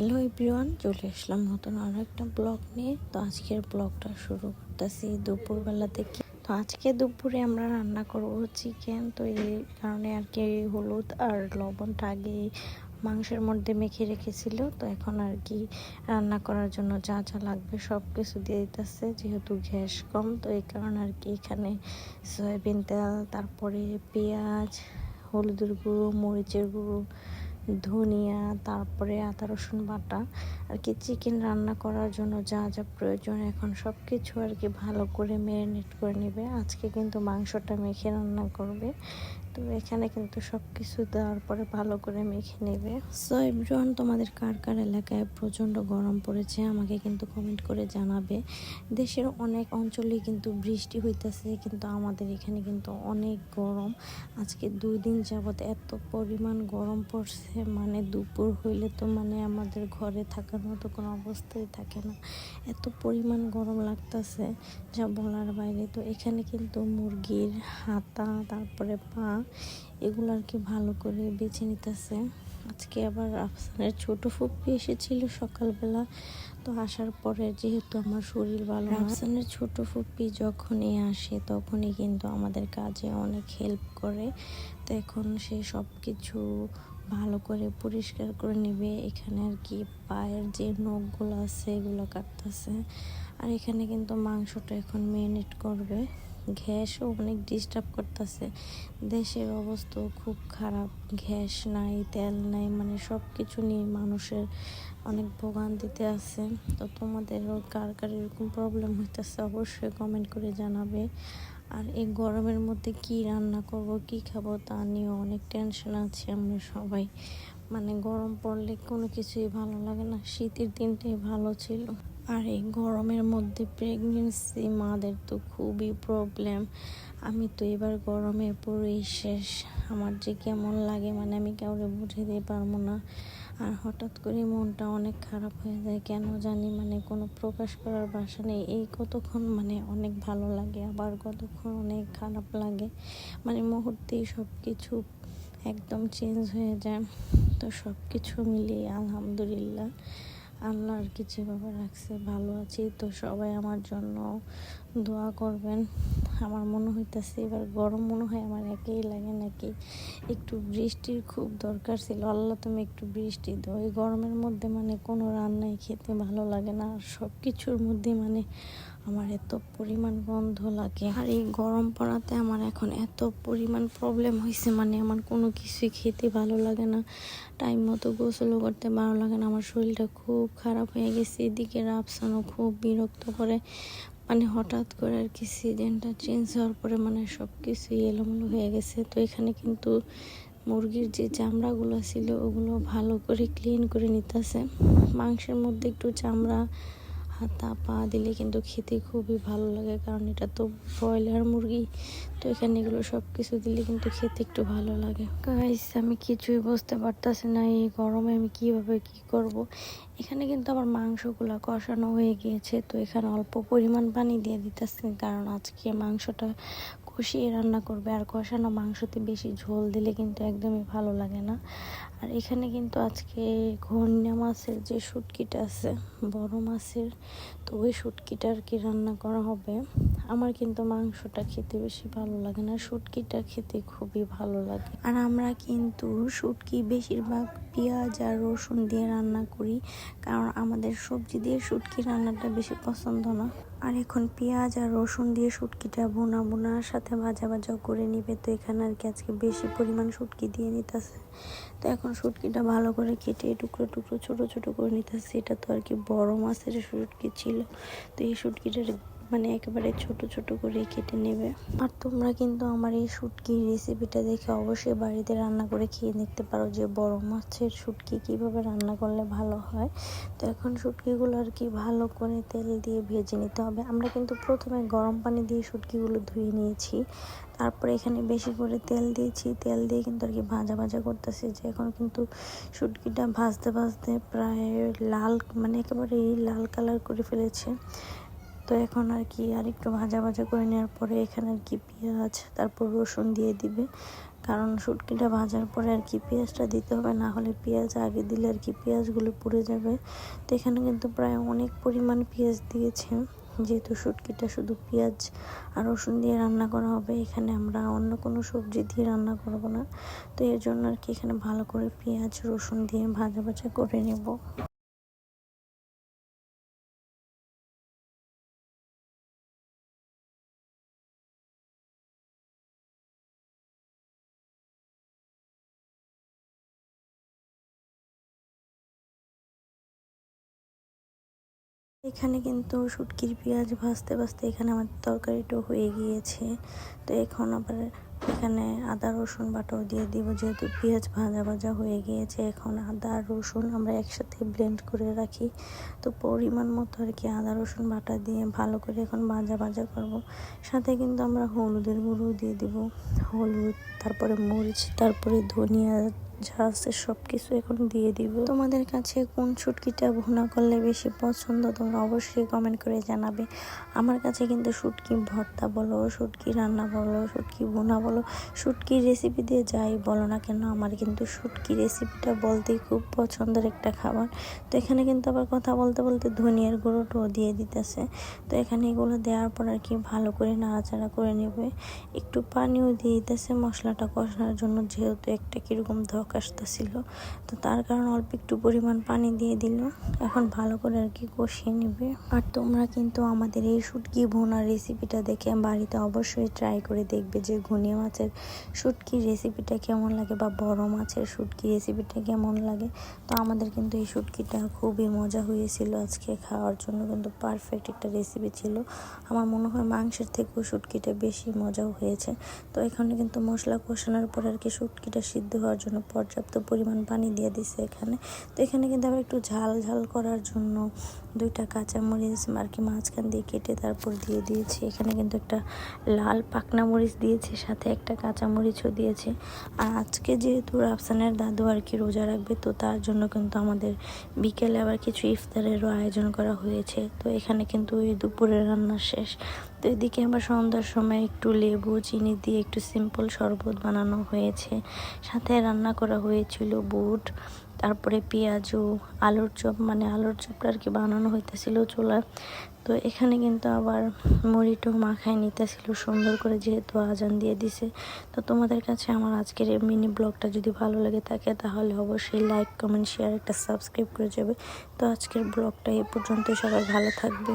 Hello everyone, চলে আসলাম নতুন আরও একটা ব্লগ নিয়ে। তো আজকের ব্লগটা শুরু করতেছি দুপুরবেলা থেকে। তো আজকে দুপুরে আমরা রান্না করব চিকেন। তো এই কারণে আর কি হলুদ আর লবণটা আগে মাংসের মধ্যে মেখে রেখেছিল। তো এখন আর কি রান্না করার জন্য যা যা লাগবে সব কিছু দিয়ে দিতেছে, যেহেতু গ্যাস কম। তো এই কারণে আর কি এখানে সয়াবিন তেল, তারপরে পেঁয়াজ, হলুদের গুঁড়ো, মরিচের গুঁড়ো, ধনিয়া, তারপরে আদা রসুন বাটা আর কি চিকেন রান্না করার জন্য যা যা প্রয়োজন এখন সব কিছু আর কি ভালো করে ম্যারিনেট করে নেবে। আজকে কিন্তু মাংসটা মেখে রান্না করবে। তো এখানে কিন্তু সব কিছু দেওয়ার পরে ভালো করে মেখে নেবে। সো এভরিওয়ান, তোমাদের কার কার এলাকায় প্রচণ্ড গরম পড়েছে আমাকে কিন্তু কমেন্ট করে জানাবে। দেশের অনেক অঞ্চলে কিন্তু বৃষ্টি হইতেছে, কিন্তু আমাদের এখানে কিন্তু অনেক গরম। আজকে 2 দিন যাবৎ এত পরিমাণ গরম পড়ছে, মানে দুপুর হইলে তো মানে আমাদের ঘরে থাকার মতো কোনো অবস্থাই থাকে না, এত পরিমাণ গরম লাগতেছে যা বলার বাইরে। তো এখানে কিন্তু মুরগির হাতা, তারপরে পা, এগুলো আর কি ভালো করে বেছে নিতেছে। আজকে আবার আফসানের ছোট ফুপ্পি এসেছিল সকালবেলা। তো আসার পরে যেহেতু আমার শরীর ভালো না, আফসানের ছোট ফুপ্পি যখনই আসে তখনই কিন্তু আমাদের কাজে অনেক হেল্প করে। তো এখন সে সব কিছু ভালো করে পরিষ্কার করে নেবে। এখানে আর কি পায়ের যে নখগুলো আছে এগুলো কাটতেছে। আর এখানে কিন্তু মাংসটা এখন ম্যারিনেট করবে। গ্যাসও অনেক ডিস্টার্ব করতেছে, দেশের অবস্থাও খুব খারাপ। গ্যাস নাই, তেল নাই, মানে সব কিছু নিয়ে মানুষের অনেক ভোগান্তিতে আছে। তো তোমাদেরও কার কার এরকম প্রবলেম হইতেছে অবশ্যই কমেন্ট করে জানাবে। আর এই গরমের মধ্যে কি রান্না করব, কি খাবো তা নিয়ে অনেক টেনশন আছে আমরা সবাই। মানে গরম পড়লে কোনো কিছুই ভালো লাগে না, শীতের দিনটাই ভালো ছিল। আর এই গরমের মধ্যে প্রেগনেন্সি মাদের তো খুবই প্রবলেম। আমি তো এবার গরমে পুরোই শেষ। আমার যে কেমন লাগে মানে আমি কাউকে বুঝাতে পারবো না। আর হঠাৎ করে মনটা অনেক খারাপ হয়ে যায়, কেন জানি, মানে কোনো প্রকাশ করার ভাষা নেই। এই কতক্ষণ মানে অনেক ভালো লাগে, আবার কতক্ষণ অনেক খারাপ লাগে, মানে মুহূর্তেই সব কিছু একদম চেঞ্জ হয়ে যায়। তো সব কিছু মিলিয়ে আলহামদুলিল্লাহ, আল্লাহ আর কি যেভাবে রাখছে ভালো আছি। তো সবাই আমার জন্য দোয়া করবেন। আমার মনে হইতেছে এবার গরম মনে হয় আমার একেই লাগে নাকি, একটু বৃষ্টির খুব দরকার ছিল। আল্লাহ তুমি একটু বৃষ্টি দাও। এই গরমের মধ্যে মানে কোনো রান্নাই খেতে ভালো লাগে না, আর সব কিছুর মধ্যে মানে আমার এত পরিমাণ গন্ধ লাগে। আর এই গরম পড়াতে আমার এখন এত পরিমাণ প্রবলেম হয়েছে, মানে আমার কোনো কিছুই খেতে ভালো লাগে না, টাইম মতো গোসলও করতে ভালো লাগে না। আমার শরীরটা খুব খারাপ হয়ে গেছে। এদিকে রাফসানও খুব বিরক্ত করে, মানে হঠাৎ করে আর কি সিজনটা চেঞ্জ হওয়ার পরে মানে সব কিছুই এলোমেলো হয়ে গেছে। তো এখানে কিন্তু মুরগির যে চামড়াগুলো ছিল ওগুলো ভালো করে ক্লিন করে নিতেছে। মাংসের মধ্যে একটু চামড়া, হাতা, পা দিলে কিন্তু খেতে খুবই ভালো লাগে, কারণ এটা তো ব্রয়লার মুরগি। তো এখানে এগুলো সব কিছু দিলে কিন্তু খেতে একটু ভালো লাগে। গাইস, আমি কিছুই বুঝতে পারতেছি না এই গরমে আমি কিভাবে কি করব। এখানে কিন্তু আমার মাংসগুলো কষানো হয়ে গিয়েছে। তো এখানে অল্প পরিমাণ পানি দিয়ে দিতেছি, কারণ আজকে মাংসটা কষিয়ে রান্না করবে। আর কষানো মাংসতে বেশি ঝোল দিলে কিন্তু একদমই ভালো লাগে না। আর এখানে কিন্তু আজকে ঘন্যা মাছের যে শুটকিটা আছে, বড় মাছের, তো ওই শুটকিটা আর কি রান্না করা হবে। আমার কিন্তু মাংসটা খেতে বেশি ভালো লাগে না, শুটকিটা খেতে খুবই ভালো লাগে। আর আমরা কিন্তু শুটকি বেশিরভাগ পেঁয়াজ আর রসুন দিয়ে রান্না করি, কারণ আমাদের সবজি দিয়ে শুটকি রান্নাটা বেশি পছন্দ না। আর এখন পেঁয়াজ আর রসুন দিয়ে শুটকিটা বোনা বোনার সাথে ভাজা ভাজাও করে নিবে। তো এখানে আর কি আজকে বেশি পরিমাণ শুটকি দিয়ে নিতেছে। তো এখন শুটকিটা ভালো করে কেটে টুকরো টুকরো ছোট ছোট করে নিতেছে। এটা তো আর কি বড় মাছের শুটকি ছিল, তো এই শুটকিটার মানে একেবারে ছোট ছোট করে কেটে নেবে। আর তোমরা কিন্তু আমার এই শুটকির রেসিপিটা দেখে অবশ্যই বাড়িতে রান্না করে খেয়ে দেখতে পারো যে বড় মাছের শুটকি কিভাবে রান্না করলে ভালো হয়। তো এখন শুটকিগুলো আর কি ভালো করে তেল দিয়ে ভেজে নিতে হবে। আমরা কিন্তু প্রথমে গরম পানি দিয়ে শুটকিগুলো ধুয়ে নিয়েছি, তারপরে এখানে বেশি করে তেল দিয়েছি। তেল দিয়ে কিন্তু আর কি ভাজা ভাজা করতেছি, যে এখন কিন্তু শুটকিটা ভাজতে ভাজতে প্রায় লাল, মানে একেবারে লাল কালার করে ফেলেছে। তো এখন আর কি আর একটু ভাজা ভাজা করে নেওয়ার পরে এখানে আর কি পেঁয়াজ, তারপর রসুন দিয়ে দিবে। কারণ শুটকিটা ভাজার পরে আর কি পেঁয়াজটা দিতে হবে, না হলে পেঁয়াজ আগে দিলে আর কি পেঁয়াজগুলো পুড়ে যাবে। তো এখানে কিন্তু প্রায় অনেক পরিমাণ পেঁয়াজ দিয়েছে, যেহেতু শুটকিটা শুধু পেঁয়াজ আর রসুন দিয়ে রান্না করা হবে, এখানে আমরা অন্য কোনো সবজি দিয়ে রান্না করব না। তো এর জন্য আর কি এখানে ভালো করে পেঁয়াজ রসুন দিয়ে ভাজা ভাজা করে নেব। এখানে কিন্তু শুটকির পেঁয়াজ ভাজতে ভাজতে এখানে আমার তরকারিটাও হয়ে গিয়েছে। তো এখন আবার এখানে আদা রসুন বাটাও দিয়ে দিব, যেহেতু পেঁয়াজ ভাজা ভাজা হয়ে গিয়েছে। এখন আদা রসুন আমরা একসাথে ব্লেন্ড করে রাখি, তো পরিমাণ মতো আর কি আদা রসুন বাটা দিয়ে ভালো করে এখন ভাজা ভাজা করব। সাথে কিন্তু আমরা হলুদের গুঁড়ো দিয়ে দিব, হলুদ, তারপরে মরিচ, তারপরে ধনিয়া যা আছে সব কিছু এখন দিয়ে দিব। তোমাদের কাছে কোন শুটকিটা ভুনা করলে বেশি পছন্দ তোমরা অবশ্যই কমেন্ট করে জানাবে। আমার কাছে কিন্তু শুটকি ভর্তা বলো, শুটকি রান্না বলো, শুটকি ভুনা বলো, শুটকির রেসিপি দিয়ে যাই বলো না কেন, আমার কিন্তু শুটকি রেসিপিটা বলতেই খুব পছন্দের একটা খাবার। তো এখানে কিন্তু আবার কথা বলতে বলতে ধনিয়ার গুঁড়োটাও দিয়ে দিতেছে। তো এখানে এগুলো দেওয়ার পর আর কি ভালো করে নাড়াচাড়া করে নেবে। একটু পানিও দিয়ে দিতেছে মশলাটা কষানোর জন্য, যেহেতু একটা কীরকম ধক আসতেছিল, তো তার কারণে অল্প একটু পরিমাণ পানি দিয়ে দিল। এখন ভালো করে আর কি কষিয়ে নেবে। আর তোমরা কিন্তু আমাদের এই শুটকি ভুনার রেসিপিটা দেখে বাড়িতে অবশ্যই ট্রাই করে দেখবে যে ঘুনিয়া মাছের শুটকির রেসিপিটা কেমন লাগে বা বড় মাছের শুটকি রেসিপিটা কেমন লাগে। তো আমাদের কিন্তু এই শুটকিটা খুবই মজা হয়েছিল, আজকে খাওয়ার জন্য কিন্তু পারফেক্ট একটা রেসিপি ছিল। আমার মনে হয় মাংসের থেকেও শুটকিটা বেশি মজাও হয়েছে। তো এখানে কিন্তু মশলা কষানোর পর আর কি শুটকিটা সিদ্ধ হওয়ার জন্য পর্যাপ্ত পরিমাণ পানি দিয়ে দিছে এখানে। তো এখানে কিন্তু আবার একটু ঝাল ঝাল করার জন্য 2টা কাঁচামরিচ আর কি মাঝখান দিয়ে কেটে তারপর দিয়ে দিয়েছি। এখানে কিন্তু একটা লাল পাকনা মরিচ দিয়েছে, সাথে একটা কাঁচামরিচও দিয়েছে। আর আজকে যেহেতু রাফসানের দাদু আর কি রোজা রাখবে, তো তার জন্য কিন্তু আমাদের বিকেলে আবার কিছু ইফতারেরও আয়োজন করা হয়েছে। তো এখানে কিন্তু ওই দুপুরের রান্না শেষ। তো এদিকে আবার সন্ধ্যার সময় একটু লেবু চিনি দিয়ে একটু সিম্পল শরবত বানানো হয়েছে, সাথে রান্না করা হয়েছিল বুট, তারপরে পেঁয়াজু, আলুর চপ, মানে আলুর চপটা আর কি বানানো হইতেছিল চুলা। তো এখানে কিন্তু আবার মুড়িটাও মাখায় নিতেছিল সুন্দর করে, যেহেতু আজান দিয়ে দিছে। তো তোমাদের কাছে আমার আজকের এই মিনি ব্লগটা যদি ভালো লাগে থাকে তাহলে অবশ্যই লাইক কমেন্ট শেয়ার একটা সাবস্ক্রাইব করে যাবে। তো আজকের ব্লগটা এ পর্যন্ত, সবাই ভালো থাকবে।